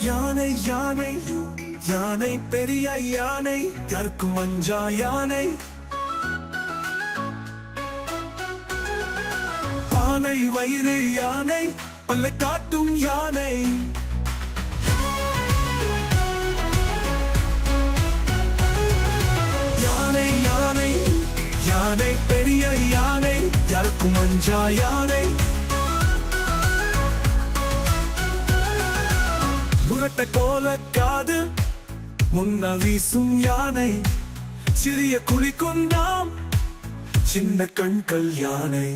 யானை யானை யானை பெரிய யானை யாருக்கும் அஞ்சா யானை. ஆனை வயிறு யானை பல்லை காட்டும் யானை. யானை யானை யானை பெரிய யானை யாருக்கும் அஞ்சா யானை. முரட்டை போல காது முன்னால் வீசும் யானை. சிறிய குளிக்கும் நாம் சின்ன கண்கள் யானை.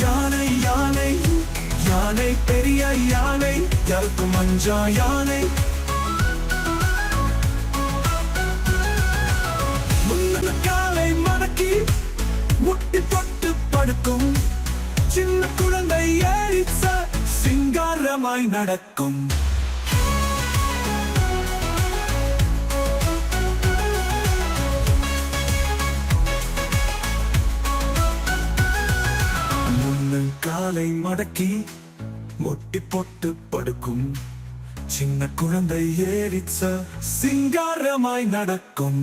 யானை யானை யானை பெரிய யானை யாருக்கும் அஞ்சா யானை. காலை மடக்கி முட்டி தொட்டு படுக்கும் சின்ன குழந்தை ஏறிச்ச சிங்காரமாய் நடக்கும். காலை மடக்கி முட்டி போட்டு படுக்கும் சின்ன குழந்தை ஏறிச்ச சிங்காரமாய் நடக்கும்.